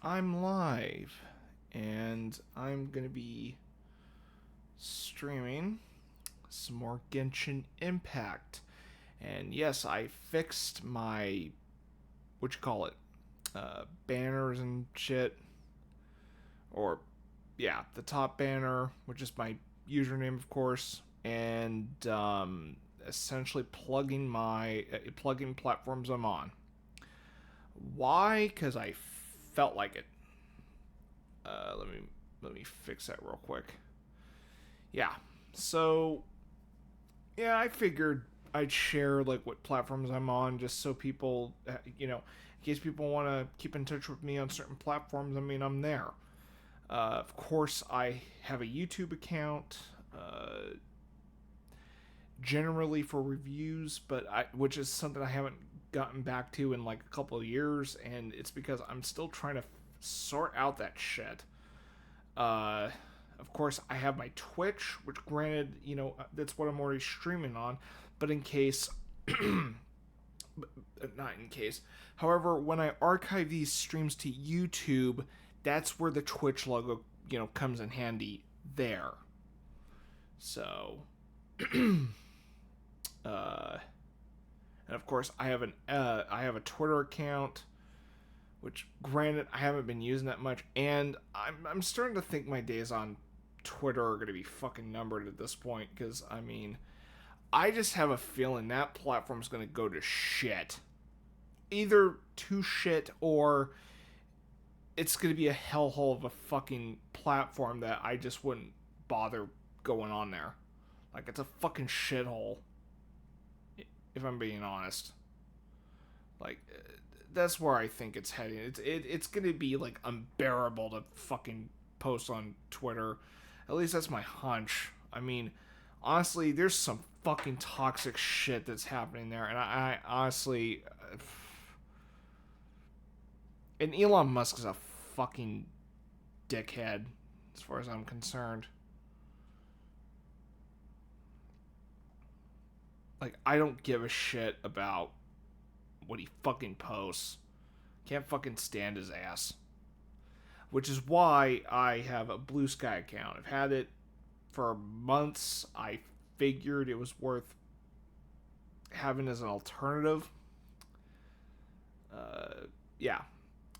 I'm live, and I'm gonna be streaming some more Genshin Impact. And yes, I fixed my what you call it, banners and shit, or yeah, the top banner, which is my username, of course, and essentially plugging platforms I'm on. Why? Because I felt like it. Let me fix that real quick. Yeah. So yeah, I figured I'd share like what platforms I'm on, just so people, in case people want to keep in touch with me on certain platforms. I mean, I'm there. Of course, I have a YouTube account, generally for reviews, which is something I haven't gotten back to in like a couple of years, and it's because I'm still trying to sort out that shit. Uh, of course, I have my Twitch, which granted, that's what I'm already streaming on, but in case, not in case. However, when I archive these streams to YouTube, that's where the Twitch logo, comes in handy there. So, uh, and of course, I have a Twitter account, which granted I haven't been using that much, and I'm starting to think my days on Twitter are gonna be fucking numbered at this point, because I mean, I just have a feeling that platform's gonna go to shit, either to shit or it's gonna be a hellhole of a fucking platform that I just wouldn't bother going on there. Like it's a fucking shithole, if I'm being honest. Like that's where I think it's heading. It's gonna be like unbearable to fucking post on Twitter. At least that's my hunch. I mean, honestly, there's some fucking toxic shit that's happening there, and I honestly, and Elon Musk is a fucking dickhead, as far as I'm concerned. Like, I don't give a shit about what he fucking posts. Can't fucking stand his ass. Which is why I have a Blue Sky account. I've had it for months. I figured it was worth having as an alternative. Yeah.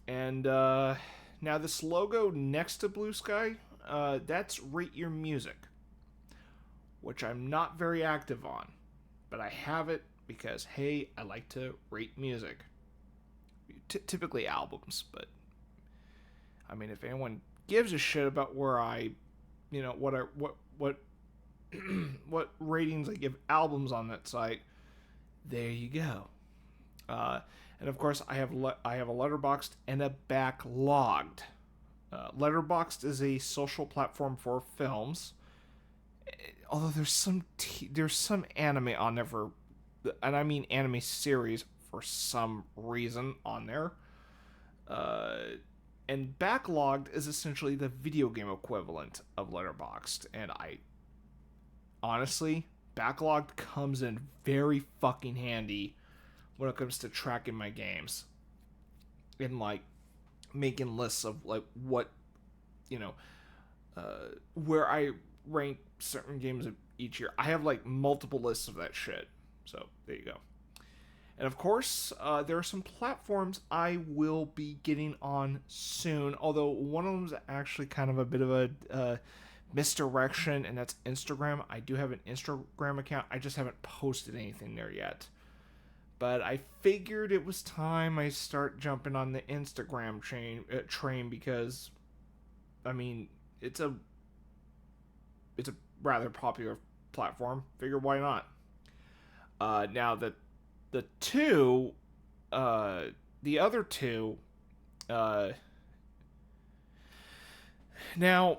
And now this logo next to Blue Sky, that's Rate Your Music, which I'm not very active on. But I have it because, hey, I like to rate music. Typically albums, but I mean, if anyone gives a shit about where what what ratings I give albums on that site, there you go. Uh, and of course, I have a Letterboxd and a Backlogged. Letterboxd is a social platform for films. Although there's some anime on there for, and I mean anime series for some reason on there. Uh, and Backlogged is essentially the video game equivalent of Letterboxd, and I honestly, Backlogged comes in very fucking handy when it comes to tracking my games and like making lists of like what you know where I rank certain games each year. I have like multiple lists of that shit. So there you go. And of course, there are some platforms I will be getting on soon. Although one of them is actually kind of a bit of a misdirection, and that's Instagram. I do have an Instagram account. I just haven't posted anything there yet. But I figured it was time I start jumping on the Instagram train because, I mean, it's a rather popular platform. Figure why not? Now that the two, uh, the other two, uh, now,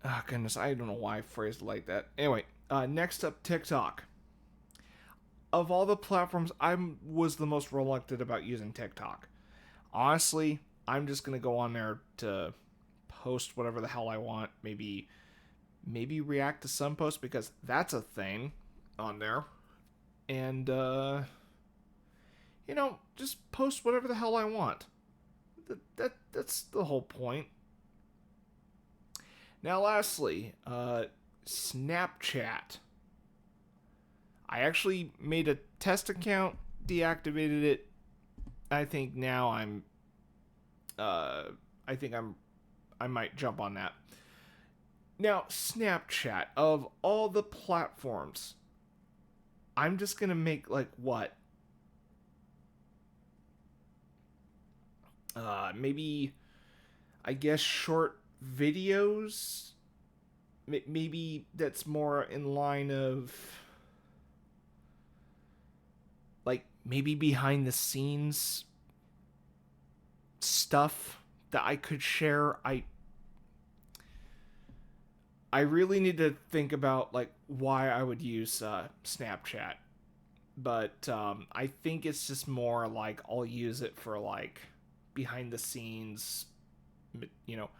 oh goodness, I don't know why I phrased it like that. Anyway, next up, TikTok. Of all the platforms, I was the most reluctant about using TikTok. Honestly, I'm just gonna go on there to post whatever the hell I want. Maybe react to some posts because that's a thing on there. And just post whatever the hell I want. That's the whole point. Now, lastly, Snapchat. I actually made a test account, deactivated it. I think now I think I might jump on that. Now, Snapchat, of all the platforms, I'm just gonna make like what? Maybe I guess short videos. Maybe that's more in line of like maybe behind the scenes stuff that I could share. I really need to think about like why I would use Snapchat, but I think it's just more like I'll use it for like behind the scenes, you know,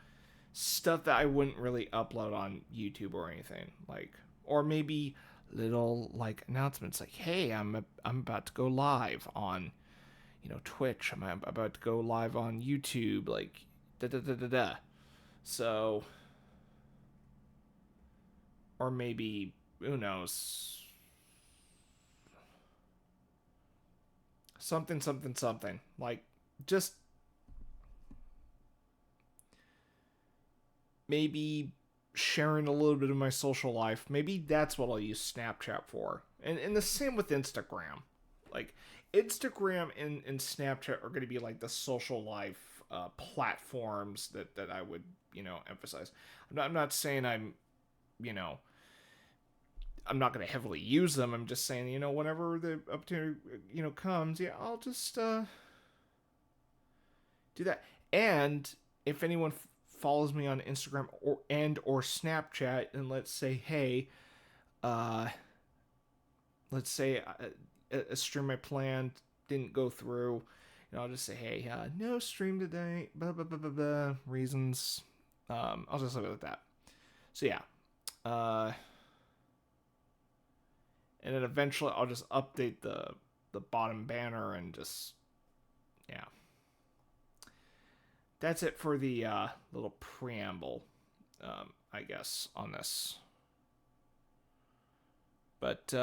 stuff that I wouldn't really upload on YouTube or anything. Like, or maybe little like announcements like, "Hey, I'm about to go live on, Twitch. I'm about to go live on YouTube." Like, da da da da da. So, or maybe who knows, something something something like just maybe sharing a little bit of my social life. Maybe that's what I'll use Snapchat for. And the same with Instagram. Like Instagram and Snapchat are going to be like the social life platforms that I would, emphasize. I'm not saying you know, I'm not going to heavily use them. I'm just saying, whenever the opportunity, comes, yeah, I'll just do that. And if anyone follows me on Instagram or Snapchat, and let's say, hey, uh, let's say a stream I planned didn't go through, I'll just say, hey, no stream today, blah blah blah blah blah, reasons. I'll just leave it at that. So yeah, and then eventually I'll just update the bottom banner and just yeah. That's it for the little preamble, I guess, on this. But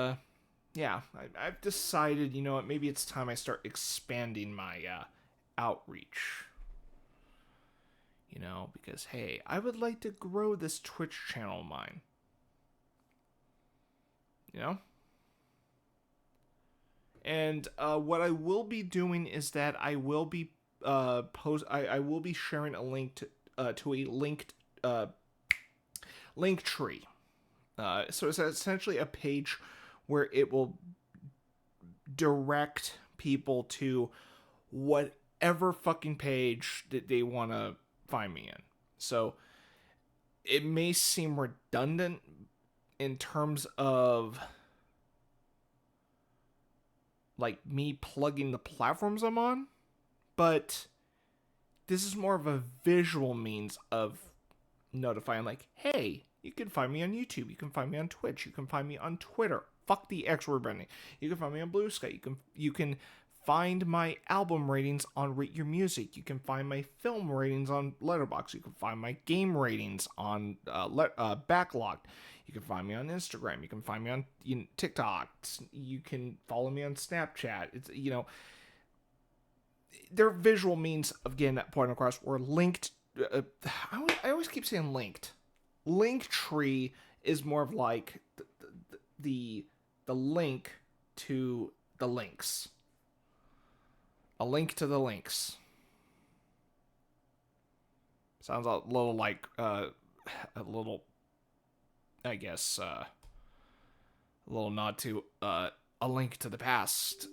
yeah, I've decided, you know what, maybe it's time I start expanding my outreach. Because hey, I would like to grow this Twitch channel of mine. You know? And what I will be doing is that I will be I will be sharing a link to a linked link tree. So it's essentially a page where it will direct people to whatever fucking page that they want to find me in. So it may seem redundant in terms of like me plugging the platforms I'm on, but this is more of a visual means of notifying, like, hey, you can find me on YouTube, you can find me on Twitch, you can find me on Twitter. Fuck the X word branding. You can find me on Blue Sky. You can find my album ratings on Rate Your Music. You can find my film ratings on Letterboxd. You can find my game ratings on Backlogged. You can find me on Instagram. You can find me on TikTok. You can follow me on Snapchat. It's their visual means of getting that point across or linked. I always keep saying linked. Linktree is more of like the link to the links. A link to the links. Sounds a little like a little, I guess, a little nod to A Link to the Past.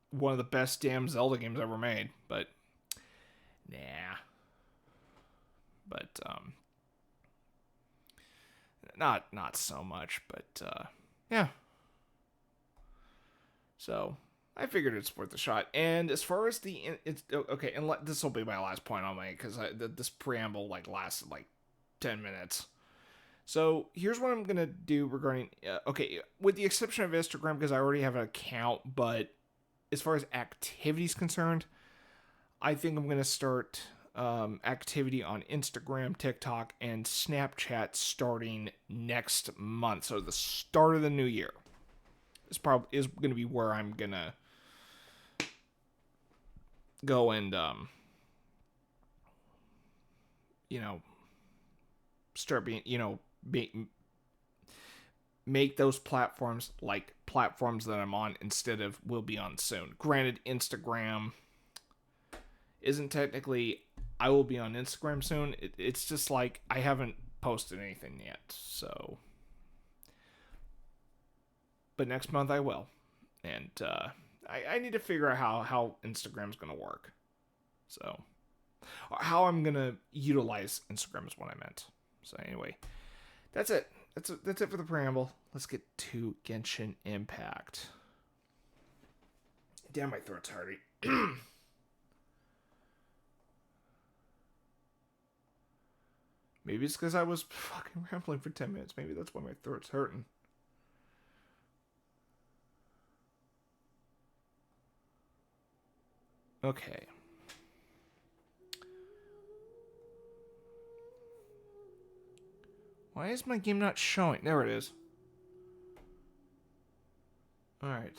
One of the best damn Zelda games ever made, but nah. But not so much, but yeah. So I figured it's worth a shot. And as far as it's okay, and this will be my last point I'll make because this preamble like lasted like 10 minutes. So here's what I'm gonna do regarding. Okay, with the exception of Instagram, because I already have an account, but as far as activities concerned, I think I'm gonna start activity on Instagram, TikTok, and Snapchat starting next month. So the start of the new year is gonna be where I'm gonna go and you know start being make those platforms like platforms that I'm on instead of will be on soon. Granted, Instagram isn't technically I will be on Instagram soon. It's just like I haven't posted anything yet. So, but next month I will, and I need to figure out how Instagram's gonna work. So, how I'm gonna utilize Instagram is what I meant. So anyway, that's it. That's it for the preamble. Let's get to Genshin Impact. Damn, my throat's hurting. Maybe it's because I was fucking rambling for 10 minutes. Maybe that's why my throat's hurting. Okay. Why is my game not showing? There it is. Alright.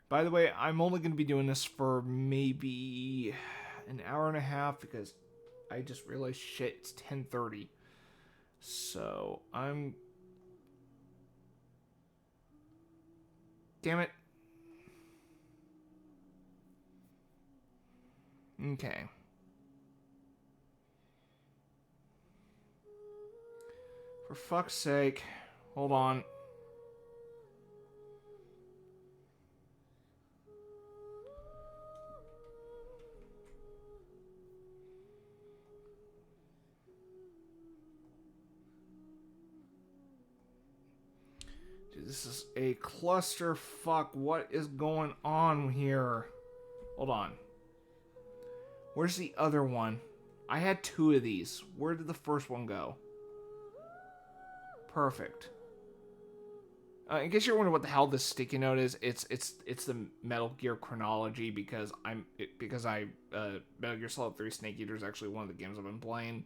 By the way, I'm only going to be doing this for maybe an hour and a half because I just realized shit, it's 10:30. So, damn it. Okay. For fuck's sake. Hold on. Dude, this is a clusterfuck. What is going on here? Hold on. Where's the other one? I had two of these. Where did the first one go? Perfect. In case you're wondering what the hell this sticky note is, it's the Metal Gear chronology because Metal Gear Solid 3 Snake Eater is actually one of the games I've been playing,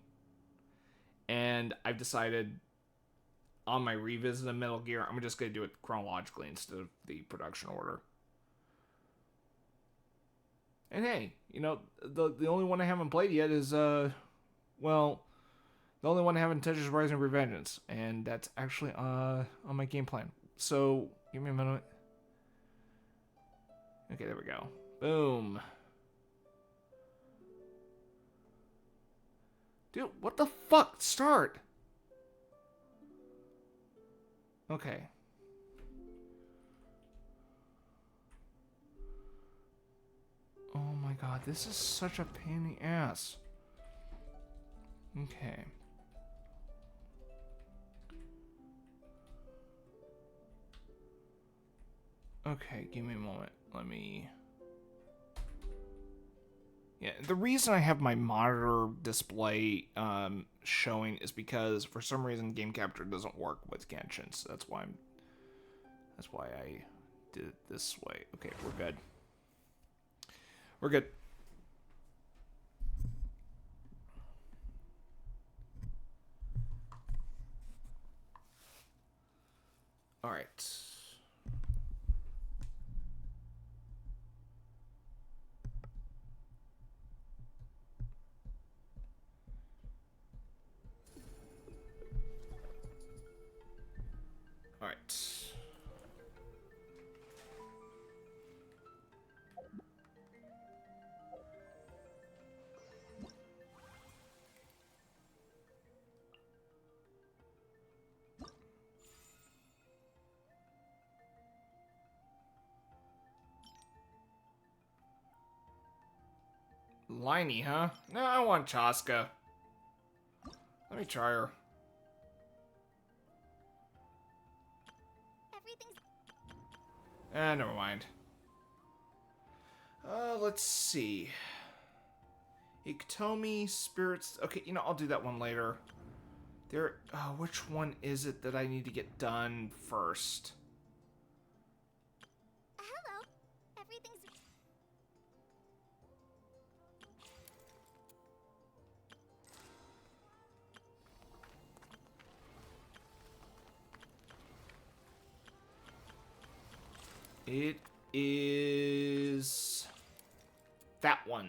and I've decided on my revisit of Metal Gear I'm just gonna do it chronologically instead of the production order. And hey, the only one I haven't played yet is well, the only one I haven't touched is Rising Revengeance, and that's actually on my game plan. So, give me a minute. Okay, there we go. Boom. Dude, what the fuck? Start! Okay. Oh my god, this is such a pain in the ass. Okay. Okay, give me a moment. Let me... Yeah, the reason I have my monitor display showing is because for some reason Game Capture doesn't work with Genshin, so that's why I did it this way. Okay, we're good. We're good. All right. All right. Liney, huh? No, I want Chaska. Let me try her. Never mind. Let's see. Iktomi, spirits. Okay, you know, I'll do that one later. There. Which one is it that I need to get done first? Hello. Everything's... It is that one.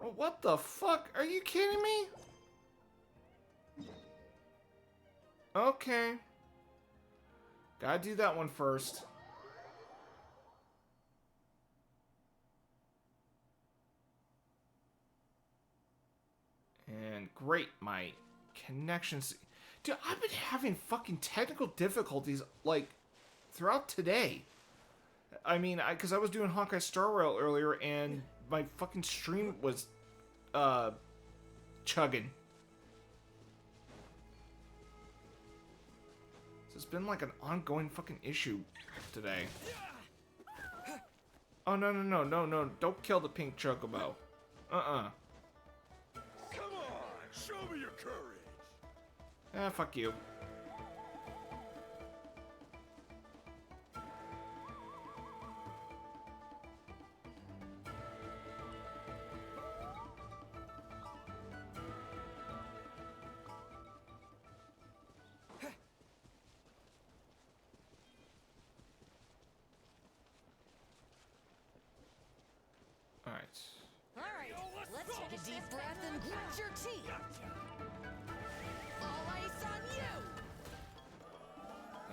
Oh, what the fuck? Are you kidding me? Okay. Gotta do that one first. And great, my connections. Dude, I've been having fucking technical difficulties, like, throughout today. I mean, because I was doing Honkai Star Rail earlier, and my fucking stream was, chugging. So it's been like an ongoing fucking issue today. Oh, no, no, no, no, no. Don't kill the pink chocobo. Uh-uh. Come on, show me your courage. Ah, fuck you. Alright, let's take a deep breath and grit your teeth. All ice on you.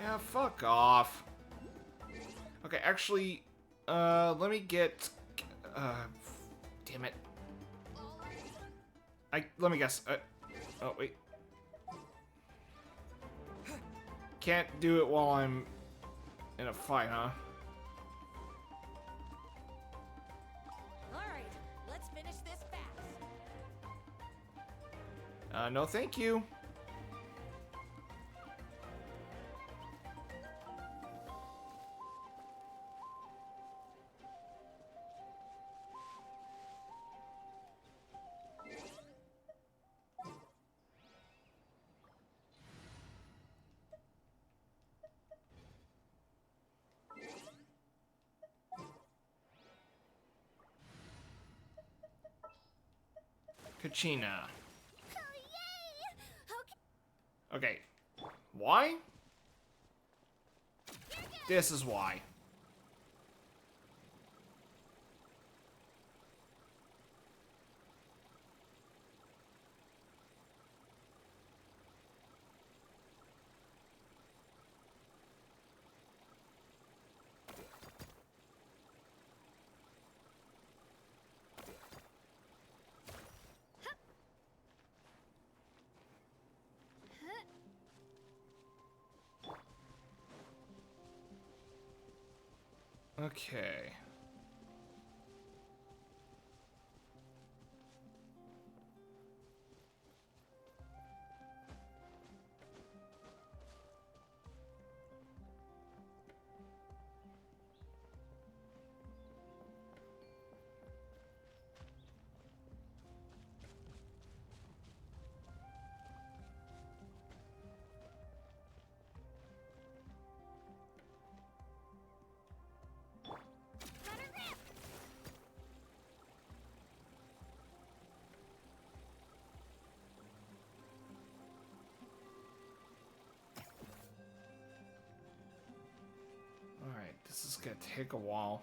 Yeah, fuck off. Okay, actually, let me get, damn it. Let me guess. Oh, wait. Can't do it while I'm in a fight, huh? Alright, let's finish this fast. No thank you. Kachina. Oh, yay! Okay. Okay. Why? This is why. Okay. Better grip! Alright, this is gonna take a while.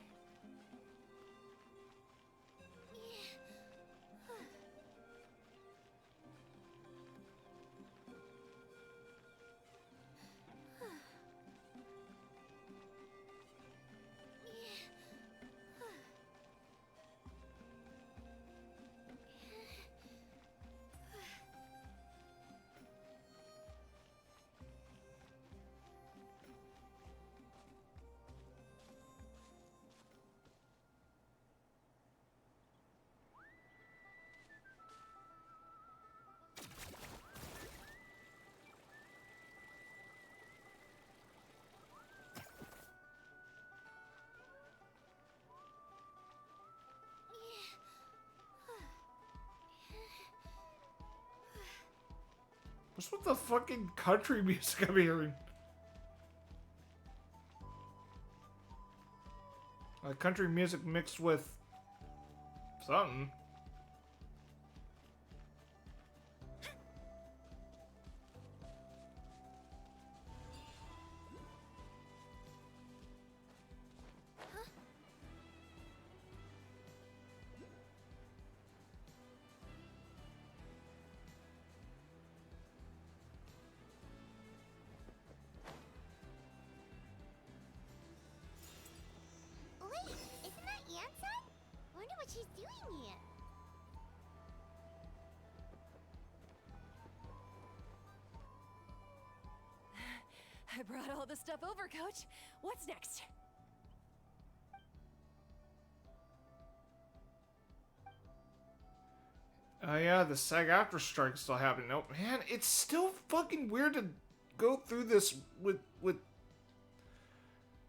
What's with the fucking country music I'm hearing? Country music mixed with something. Wait, isn't that Yansan? Wonder what she's doing here. I brought all the stuff over, Coach. What's next? Oh yeah, the SAG-AFTRA strike's still happening. No, man, it's still fucking weird to go through this with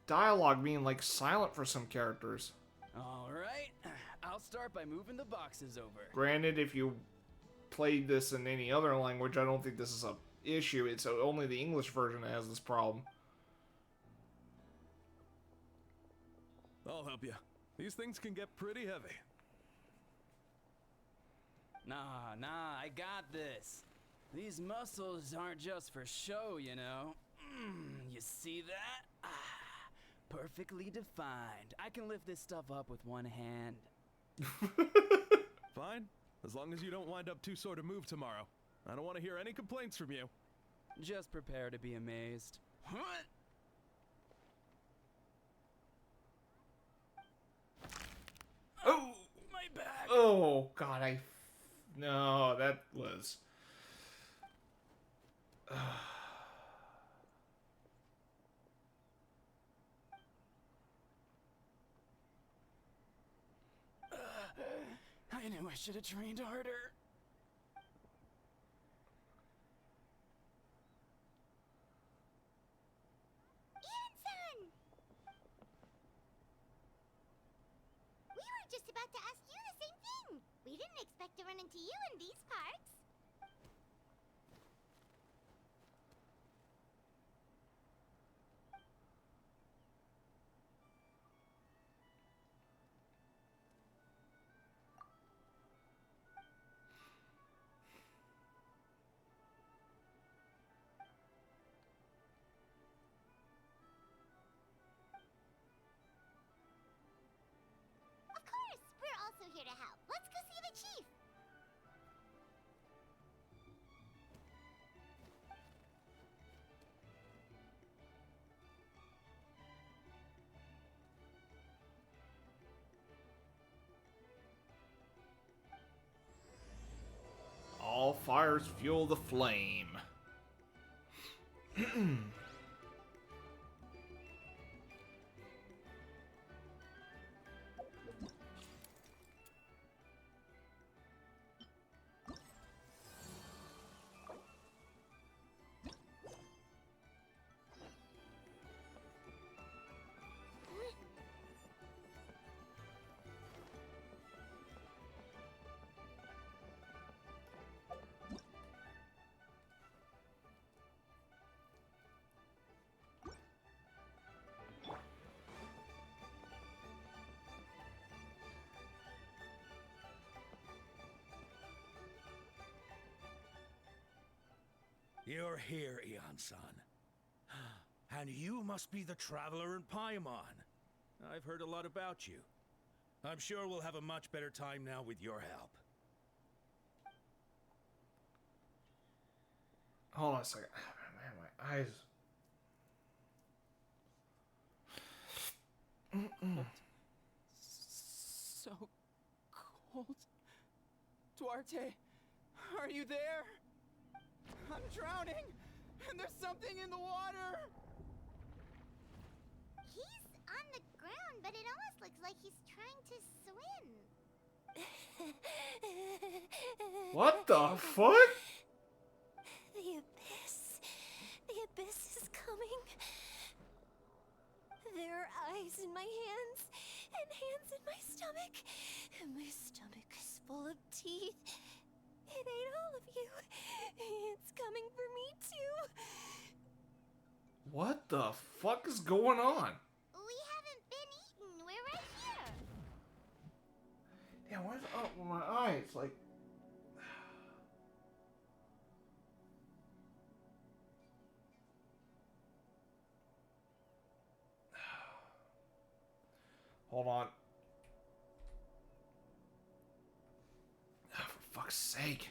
dialogue being like silent for some characters. All right, I'll start by moving the boxes over. Granted, if you played this in any other language, I don't think this is a issue. It's only the English version that has this problem. I'll help you. These things can get pretty heavy. Nah, I got this. These muscles aren't just for show, you know. You see that? Perfectly defined. I can lift this stuff up with one hand. Fine, as long as you don't wind up too sore to move tomorrow. I don't want to hear any complaints from you. Just prepare to be amazed. Oh! My back! Oh, God, No, that was... I knew I should have trained harder. Yansan! We were just about to ask you the same thing. We didn't expect to run into you in these parts. Of course, we're also here to help. Let's go see the chief. All fires fuel the flame. You're here, Ian-san. And you must be the traveler in Paimon. I've heard a lot about you. I'm sure we'll have a much better time now with your help. Hold on a second. Man, my eyes... So cold. Duarte, are you there? I'm drowning, and there's something in the water. He's on the ground, but it almost looks like he's trying to swim. What the fuck? The abyss. The abyss is coming. There are eyes in my hands, and hands in my stomach. And my stomach is full of teeth. It ain't all of you. It's coming for me too. What the fuck is going on? We haven't been eaten. We're right here. Damn, what's up with my eyes? Like, hold on. For fuck's sake.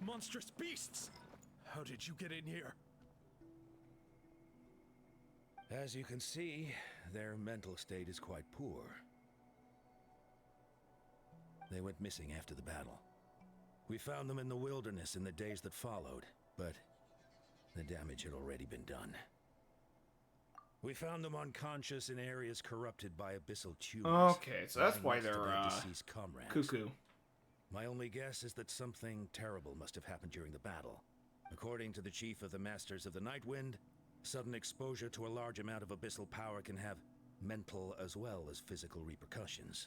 Monstrous beasts! How did you get in here? As you can see, their mental state is quite poor. They went missing after the battle. We found them in the wilderness in the days that followed, but the damage had already been done. We found them unconscious in areas corrupted by abyssal tumors. Okay, so that's lying why next to they're their deceased comrades. cuckoo. My only guess is that something terrible must have happened during the battle. According to the chief of the Masters of the Nightwind, sudden exposure to a large amount of abyssal power can have mental as well as physical repercussions.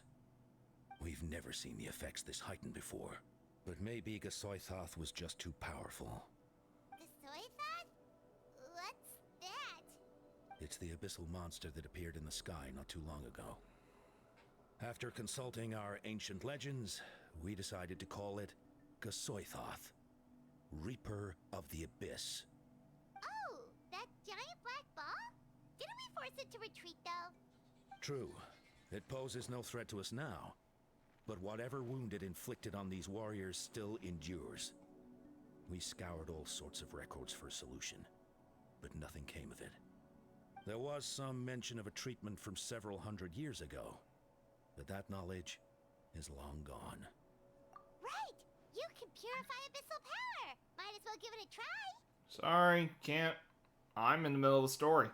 We've never seen the effects this heightened before, but maybe Gasoithoth was just too powerful. The soy thought? What's that? It's the abyssal monster that appeared in the sky not too long ago. After consulting our ancient legends, we decided to call it Gasoithoth, Reaper of the Abyss. Oh, that giant black ball? Didn't we force it to retreat, though? True, it poses no threat to us now, but whatever wound it inflicted on these warriors still endures. We scoured all sorts of records for a solution, but nothing came of it. There was some mention of a treatment from several hundred years ago, but that knowledge is long gone. Right! You can purify abyssal power! Might as well give it a try! Sorry, can't. I'm in the middle of the story.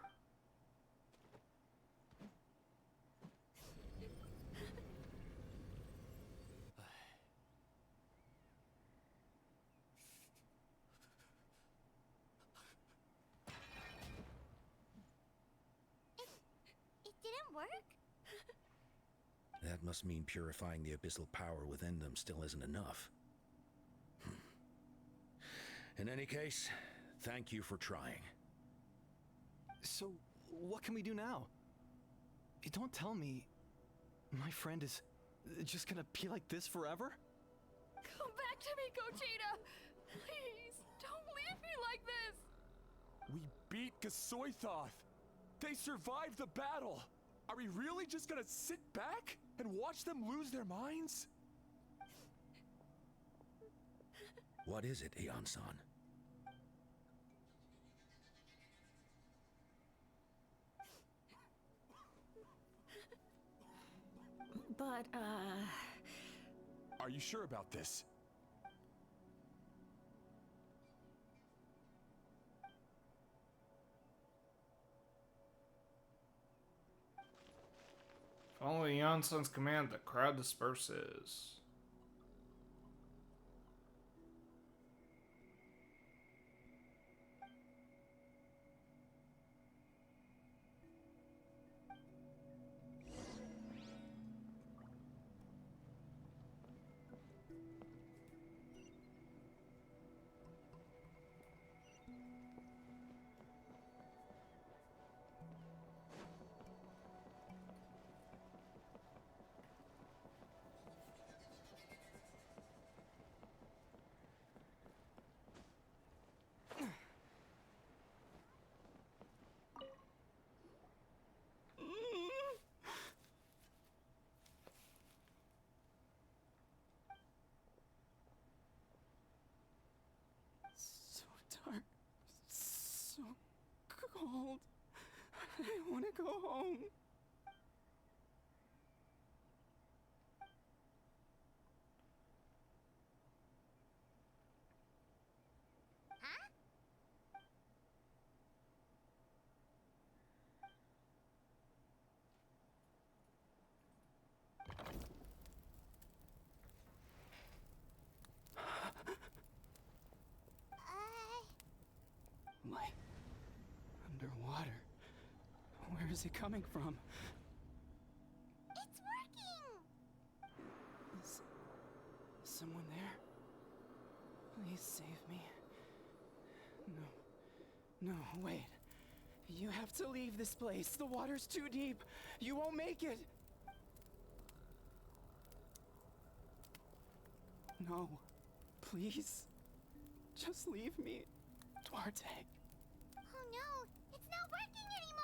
It didn't work? That must mean purifying the abyssal power within them still isn't enough. In any case, thank you for trying. So, what can we do now? Don't tell me my friend is just gonna be like this forever? Come back to me, Gogeta! Please, don't leave me like this! We beat Gasoithoth! They survived the battle! Are we really just gonna sit back and watch them lose their minds? What is it, Aeon-san? But, Are you sure about this? Follow Janssen's command, the crowd disperses. So dark, so cold. I wanna go home. Huh? My is it coming from? It's working! Is someone there? Please save me. No, wait. You have to leave this place. The water's too deep. You won't make it. No, please. Just leave me, Duarte. Oh no, it's not working anymore!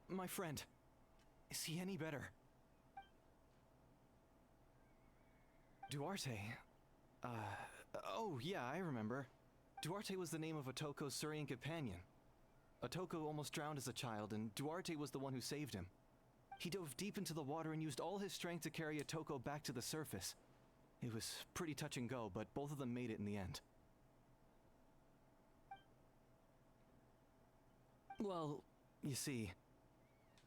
My friend. Is he any better? Duarte? Oh yeah, I remember. Duarte was the name of Otoko's Surian companion. Otoko almost drowned as a child, and Duarte was the one who saved him. He dove deep into the water and used all his strength to carry Otoko back to the surface. It was pretty touch and go, but both of them made it in the end. Well, you see,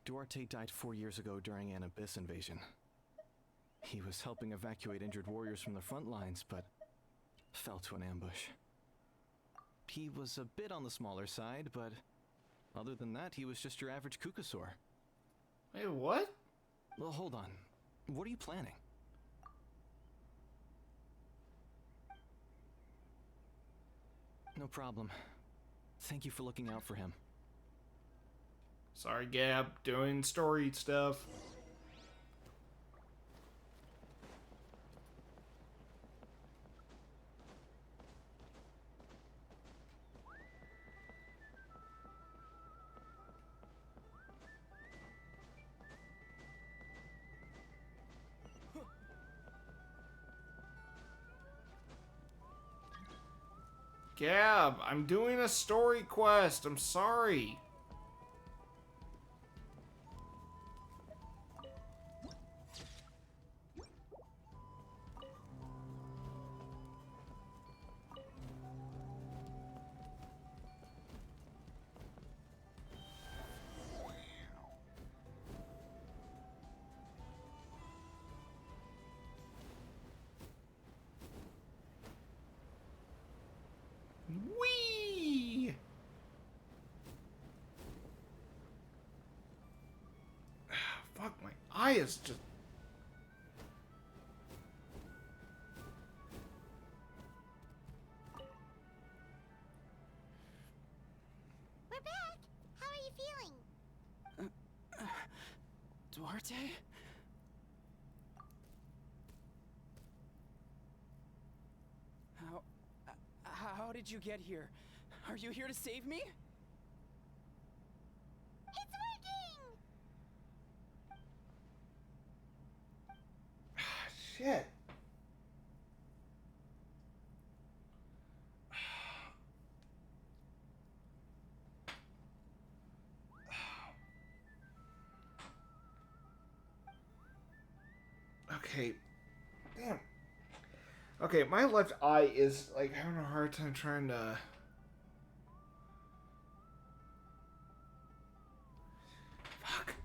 Duarte died 4 years ago during an Abyss invasion. He was helping evacuate injured warriors from the front lines, but fell to an ambush. He was a bit on the smaller side, but other than that, he was just your average Kukasaur. Wait, what? Well, hold on. What are you planning? No problem. Thank you for looking out for him. Sorry, Gab. Doing story stuff. Gab, I'm doing a story quest. I'm sorry. Whee! Fuck, my eye is just... We're back! How are you feeling? Duarte? How did you get here? Are you here to save me? It's working! Shit. Okay. Damn. Okay, my left eye is like having a hard time trying to... Fuck.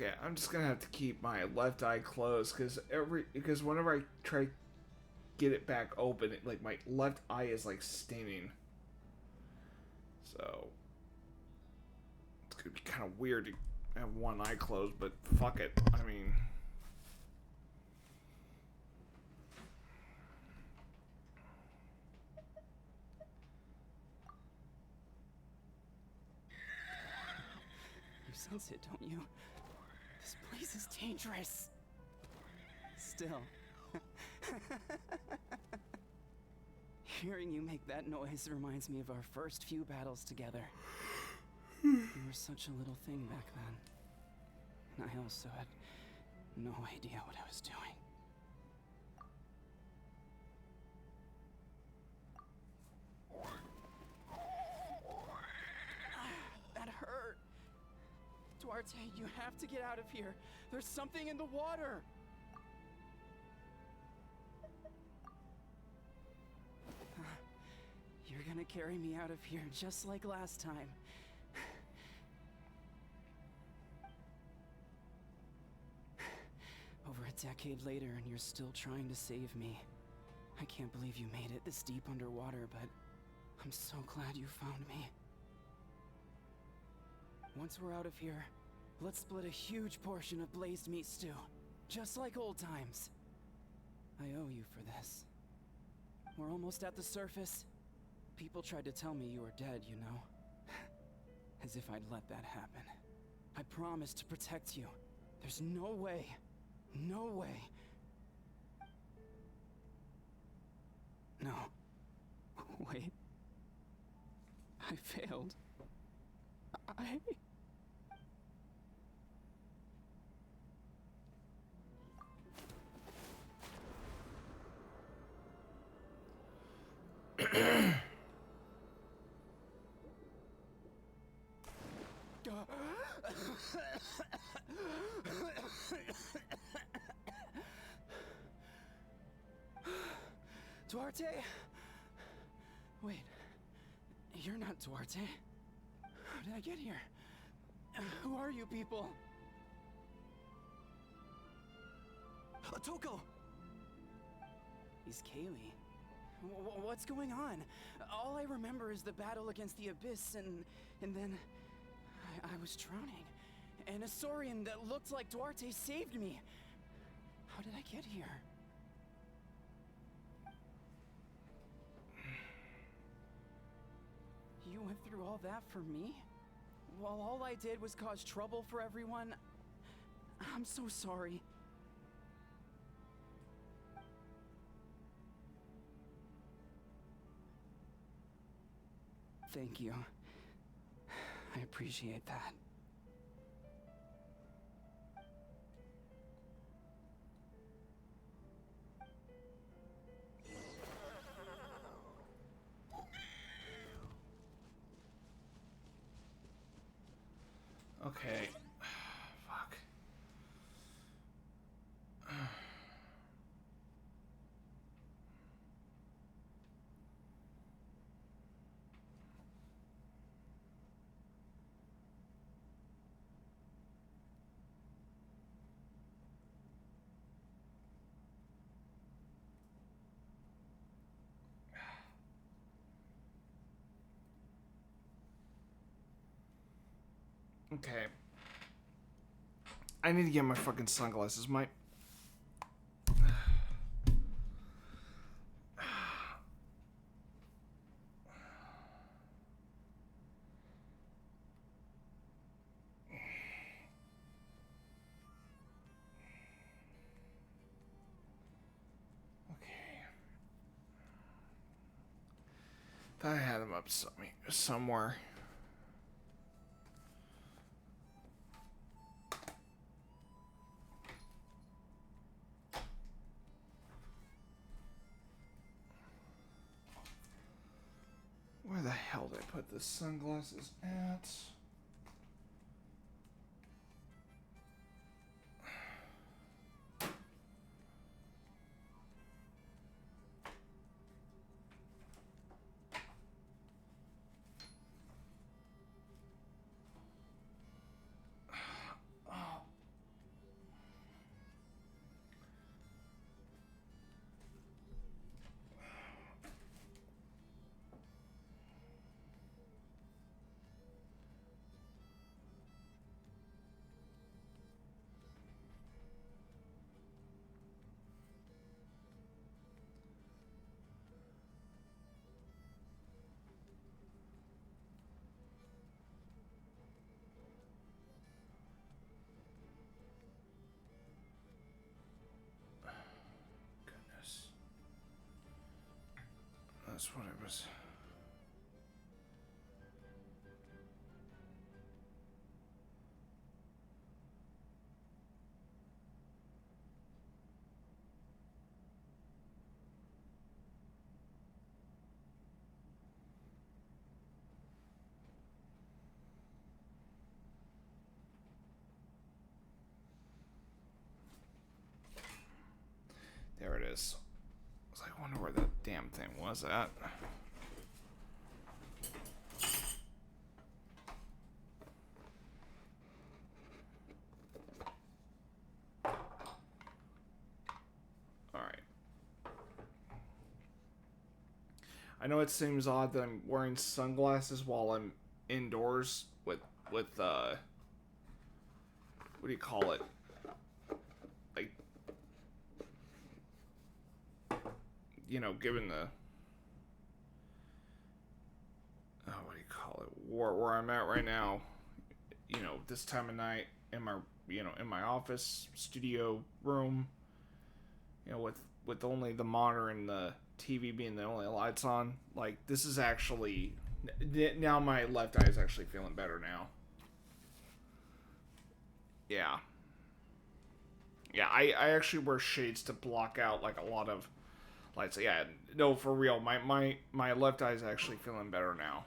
Okay, I'm just gonna have to keep my left eye closed because whenever I try to get it back open, like my left eye is like stinging. So it's gonna be kind of weird to have one eye closed, but fuck it. I mean, You sense it, don't you? This place is dangerous. Still. Hearing you make that noise reminds me of our first few battles together. You were such a little thing back then. And I also had no idea what I was doing. That hurt. Duarte, you have to get out of here. There's something in the water. You're gonna carry me out of here just like last time. Over a decade later, and you're still trying to save me. I can't believe you made it this deep underwater, but I'm so glad you found me. Once we're out of here, let's split a huge portion of blazed meat stew, just like old times. I owe you for this. We're almost at the surface. People tried to tell me you were dead, you know? As if I'd let that happen. I promised to protect you. There's no way. No way. No. Wait. I failed. I... Duarte? Wait, you're not Duarte. How did I get here? Who are you people? Toko! He's Kaylee. What's going on? All I remember is the battle against the Abyss, and then I was drowning. And a Saurian that looked like Duarte saved me. How did I get here? You went through all that for me? While all I did was cause trouble for everyone? I'm so sorry. Thank you. I appreciate that. okay. Fuck. Okay. I need to get my fucking sunglasses. My... Okay. Thought I had them up somewhere. Where the hell did I put the sunglasses at? That's what it was. There it is. I was like, I wonder where that damn thing was at. Alright. I know it seems odd that I'm wearing sunglasses while I'm indoors with what do you call it? Like, you know, given the what do you call it? Where I'm at right now, you know, this time of night in my, you know, in my office studio room, you know, with only the monitor and the TV being the only lights on. Like, this is actually, now my left eye is actually feeling better now. Yeah. Yeah, I actually wear shades to block out like a lot of lights. Yeah, no, for real. My left eye is actually feeling better now.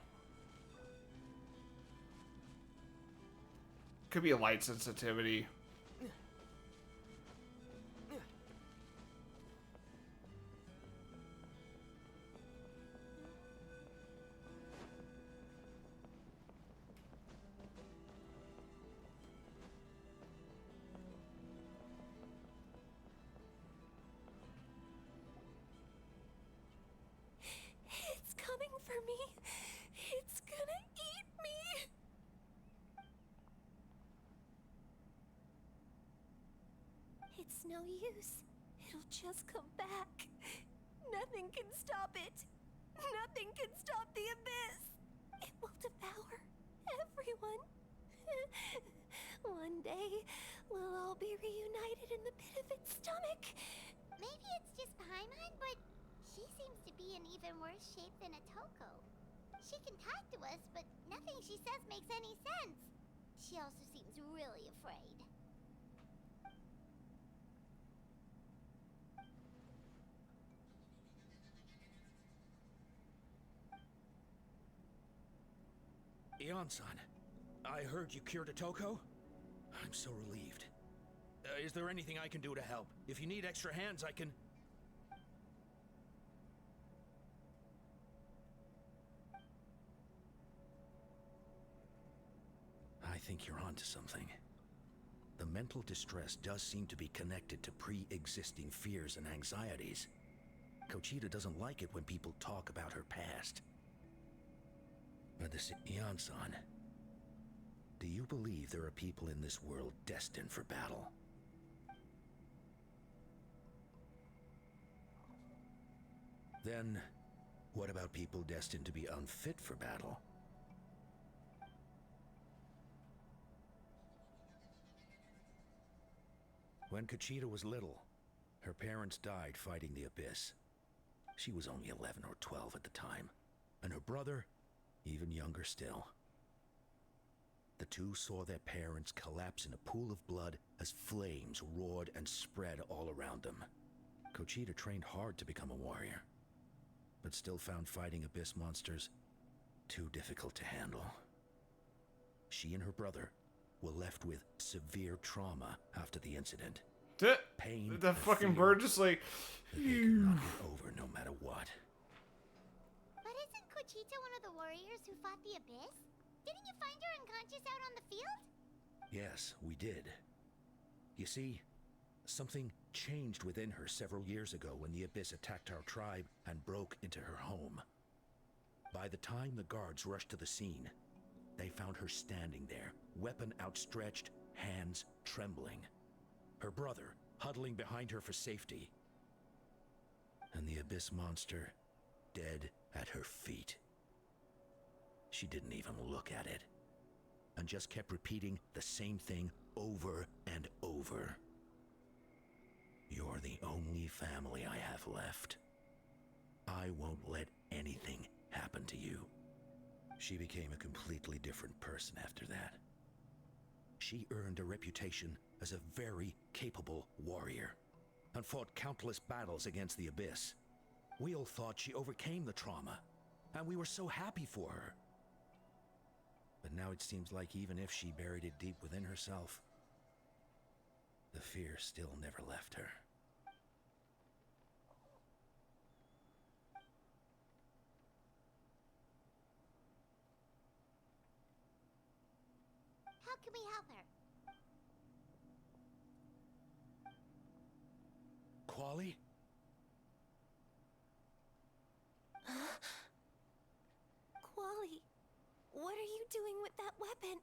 Could be a light sensitivity. It's coming for me. It's gonna eat me. It's no use. It'll just come back. Nothing can stop it. Nothing can stop the abyss. It will devour everyone. One day, we'll all be reunited in the pit of its stomach. Maybe it's just Paimon, but she seems to be in even worse shape than a Toko. She can talk to us, but nothing she says makes any sense. She also seems really afraid. Ion-san, I heard you cured a Toko? I'm so relieved. Is there anything I can do to help? If you need extra hands, I can... I think you're onto something. The mental distress does seem to be connected to pre-existing fears and anxieties. Kochita doesn't like it when people talk about her past. But this Ion-san, do you believe there are people in this world destined for battle? Then, what about people destined to be unfit for battle? When Kochita was little, her parents died fighting the Abyss. She was only 11 or 12 at the time, and her brother, even younger still. The two saw their parents collapse in a pool of blood as flames roared and spread all around them. Kochita trained hard to become a warrior, but still found fighting Abyss monsters too difficult to handle. She and her brother were left with severe trauma after the incident. Pain The and fucking fear bird just like... that they could not get over no matter what. But isn't Kochita one of the warriors who fought the Abyss? Didn't you find her unconscious out on the field? Yes, we did. You see, something changed within her several years ago when the Abyss attacked our tribe and broke into her home. By the time the guards rushed to the scene, they found her standing there, weapon outstretched, hands trembling. Her brother huddling behind her for safety. And the Abyss monster dead at her feet. She didn't even look at it, and just kept repeating the same thing over and over. You're the only family I have left. I won't let anything happen to you. She became a completely different person after that. She earned a reputation as a very capable warrior and fought countless battles against the Abyss. We all thought she overcame the trauma, and we were so happy for her. But now it seems like even if she buried it deep within herself, the fear still never left her. How can we help her? Quali? Quali, what are you doing with that weapon?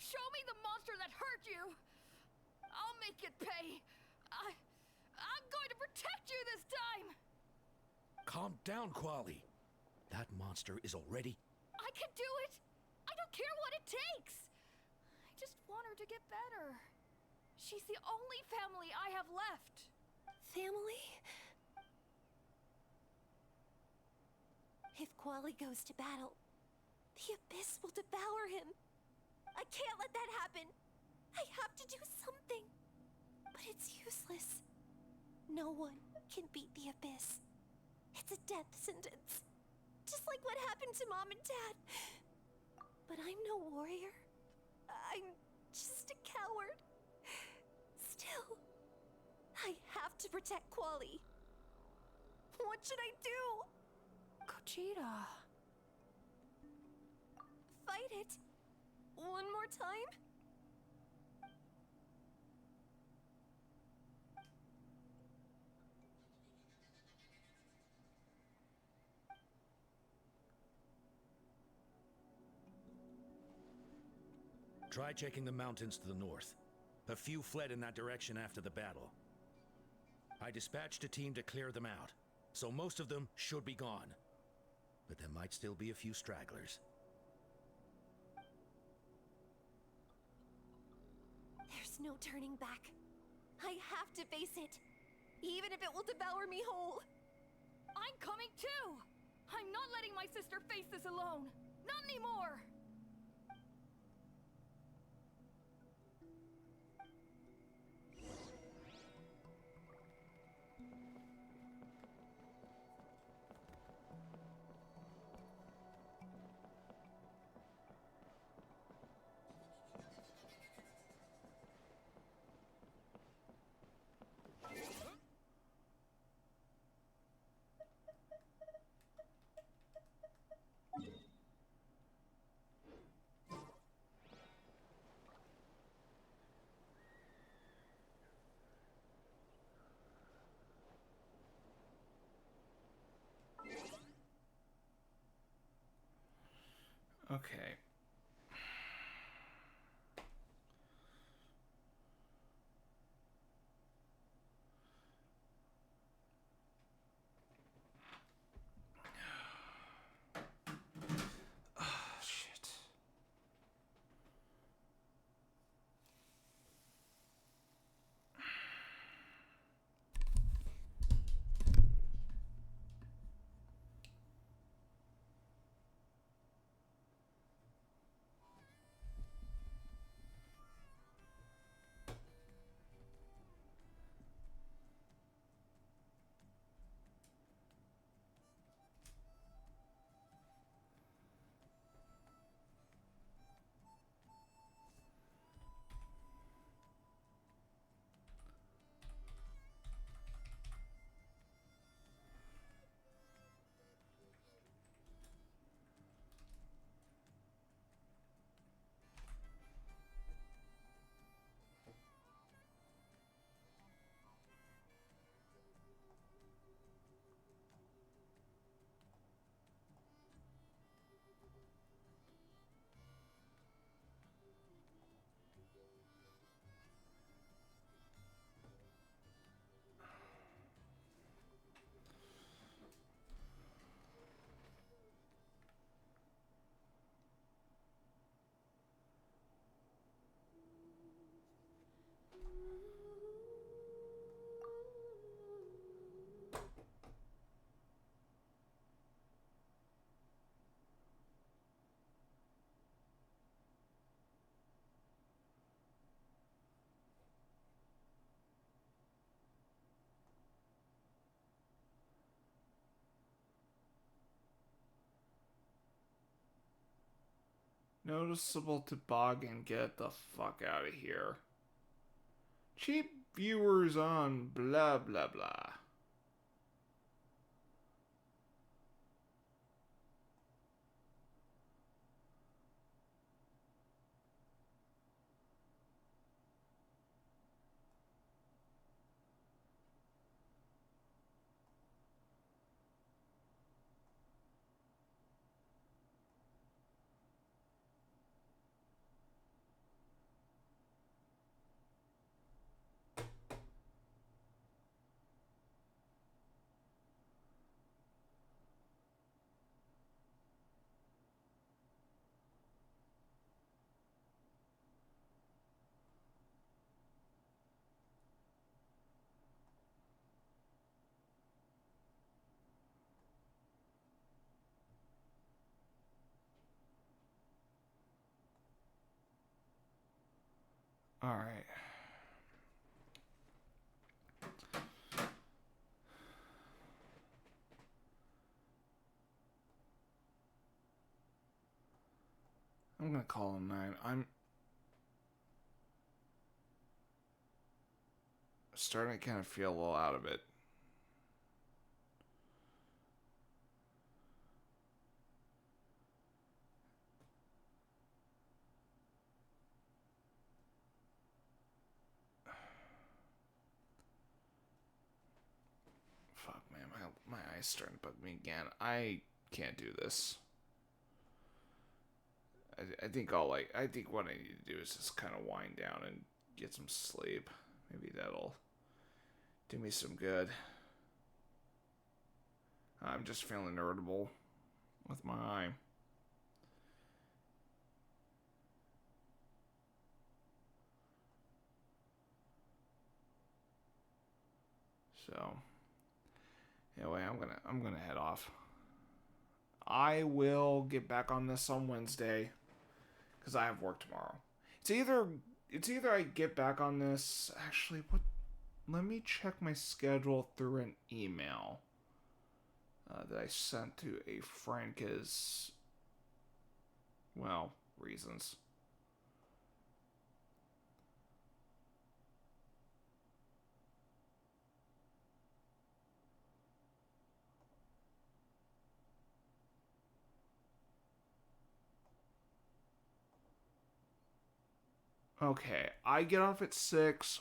Show me the monster that hurt you! I'll make it pay! I'm going to protect you this time! Calm down, Quali. That monster is already... I can do it! I don't care what it takes! I just want her to get better. She's the only family I have left. Family? If Quali goes to battle, the Abyss will devour him. I can't let that happen. I have to do something. But it's useless. No one can beat the Abyss. It's a death sentence. Just like what happened to Mom and Dad. But I'm no warrior. I'm just a coward. Still, I have to protect Quali. What should I do? Gogeta. Fight it. One more time? Try checking the mountains to the north. A few fled in that direction after the battle. I dispatched a team to clear them out, so most of them should be gone. But there might still be a few stragglers. There's no turning back. I have to face it, even if it will devour me whole. I'm coming too! I'm not letting my sister face this alone! Not anymore! Okay. Ah, shit. Noticeable toboggan. Get the fuck out of here. Cheap viewers on blah blah blah. All right. I'm gonna call him 9. I'm starting to kind of feel a little out of it. Fuck, man, my eyes starting to bug me again. I can't do this. I think I think what I need to do is just kind of wind down and get some sleep. Maybe that'll do me some good. I'm just feeling irritable with my eye. So anyway, I'm gonna head off. I will get back on this on Wednesday because I have work tomorrow. It's either I get back on this. Actually, what? Let me check my schedule through an email that I sent to a friend because, well, reasons. Okay, I get off at 6,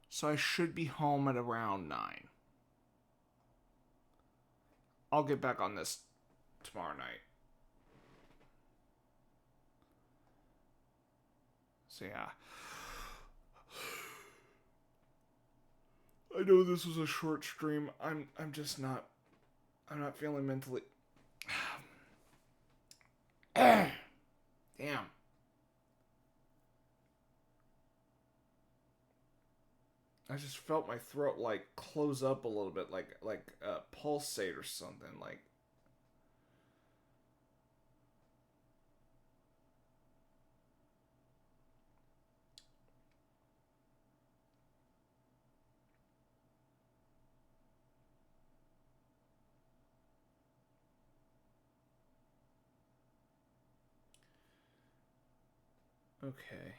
so I should be home at around 9. I'll get back on this tomorrow night. So yeah. I know this was a short stream. I'm not feeling mentally. Damn. I just felt my throat like close up a little bit, like pulsate or something. Like, okay.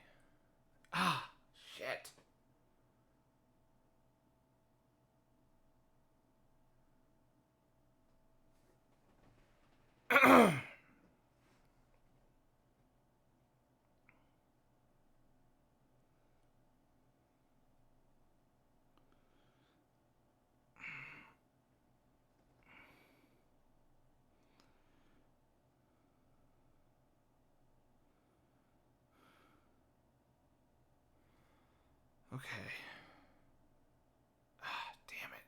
Ah, shit. Okay. Ah, damn it.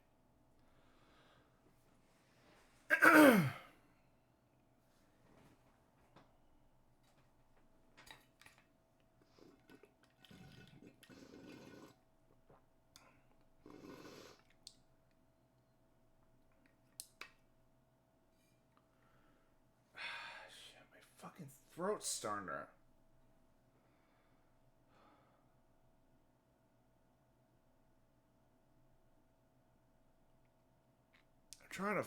Shit, my fucking throat's starting to. I'm trying to.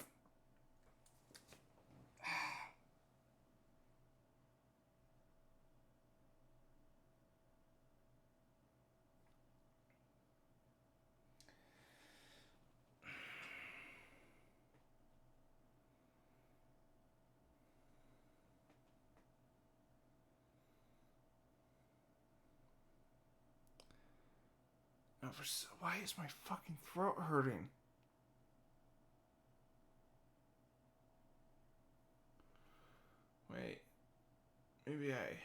Why is my fucking throat hurting? Wait. Maybe I...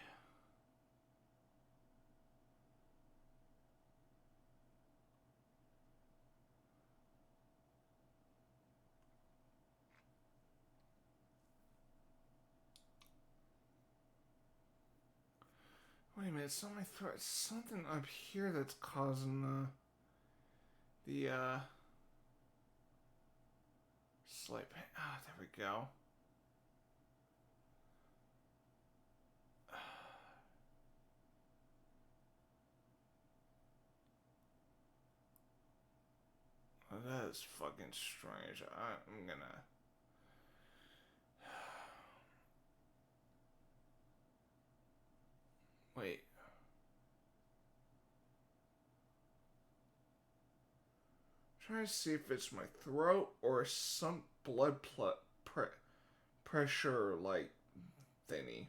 Wait a minute, it's not my throat. It's something up here that's causing the slight pain. Ah, there we go. Oh, that is fucking strange. I'm gonna... Wait. Trying to see if it's my throat or some blood pressure like thingy.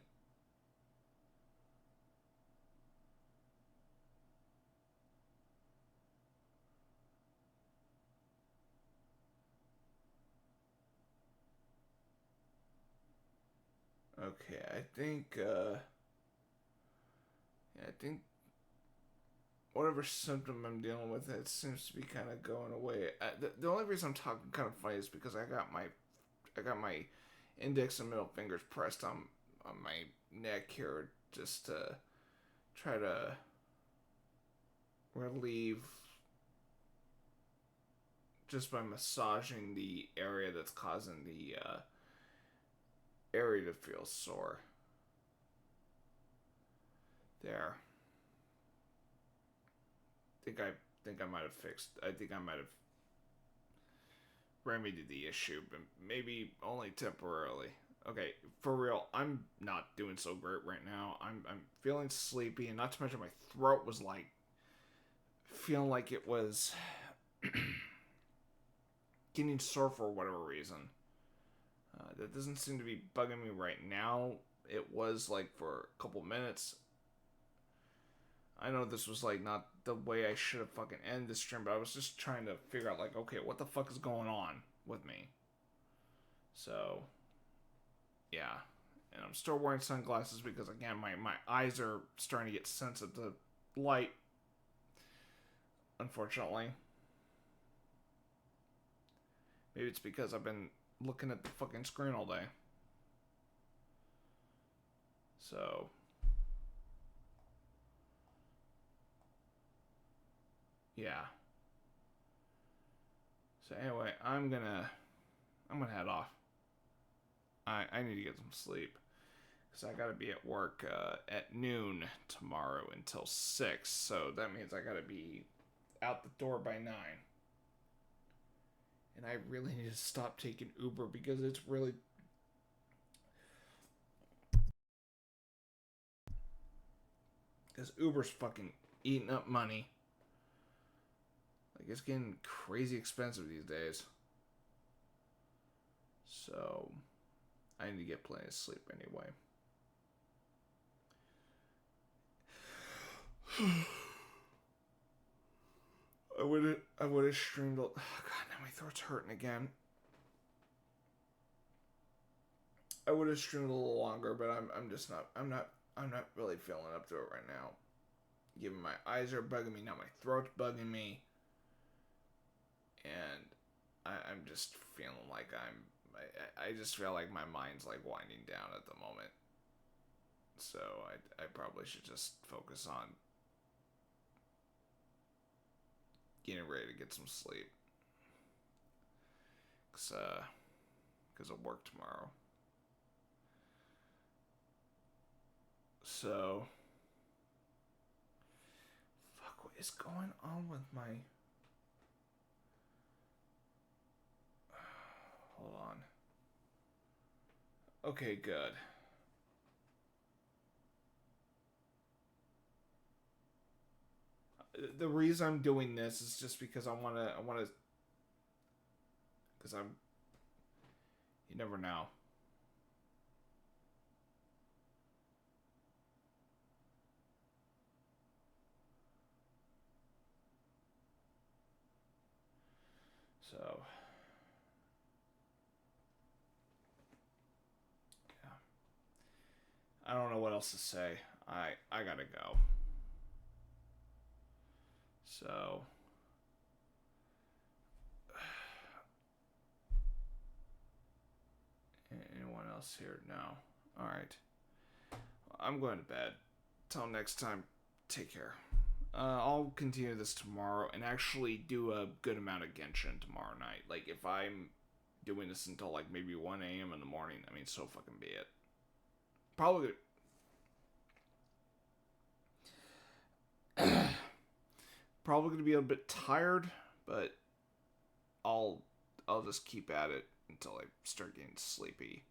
Okay, I think I think whatever symptom I'm dealing with, it seems to be kind of going away. The only reason I'm talking kind of funny is because I got my index and middle fingers pressed on my neck here just to try to relieve just by massaging the area that's causing the area to feel sore. There. I might have fixed. I think I might have remedied the issue, but maybe only temporarily. Okay, for real, I'm not doing so great right now. I'm feeling sleepy, and not to mention my throat was like feeling like it was getting sore for whatever reason. That doesn't seem to be bugging me right now. It was like for a couple minutes. I know this was like not the way I should have fucking ended this stream, but I was just trying to figure out like, okay, what the fuck is going on with me? So, yeah. And I'm still wearing sunglasses because again, my eyes are starting to get sensitive to light. Unfortunately. Maybe it's because I've been looking at the fucking screen all day. So, yeah. So anyway, I'm gonna head off. I need to get some sleep because I gotta be at work at noon tomorrow until 6. So that means I gotta be out the door by 9. And I really need to stop taking Uber because it's really... Because Uber's fucking eating up money. Like, it's getting crazy expensive these days. So, I need to get plenty of sleep anyway. I would have streamed. Oh, God, now my throat's hurting again. I would have streamed a little longer, but I'm just not. I'm not really feeling up to it right now. Given my eyes are bugging me now, my throat's bugging me, and I'm just feeling like I just feel like my mind's like winding down at the moment. So I probably should just focus on getting ready to get some sleep. Because of work tomorrow. So, fuck, what is going on with my... Hold on. Okay, good. The reason I'm doing this is just because I want to, because you never know. So, yeah. I don't know what else to say. I gotta go. So, anyone else here? No. All right. I'm going to bed. Till next time, take care. I'll continue this tomorrow and actually do a good amount of Genshin tomorrow night. Like, if I'm doing this until, like, maybe 1 a.m. in the morning, I mean, so fucking be it. Probably... probably going to be a bit tired, but I'll just keep at it until I start getting sleepy.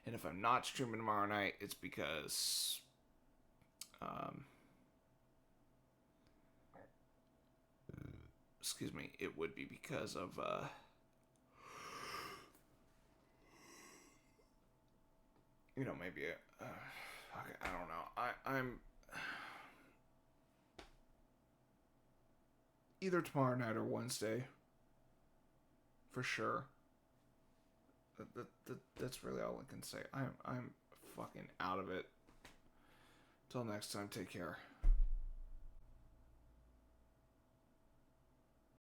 And if I'm not streaming tomorrow night, it's because... excuse me, it would be because of, you know, maybe, okay, I don't know. I'm either tomorrow night or Wednesday, for sure. That's really all I can say. I'm fucking out of it. Till next time, take care.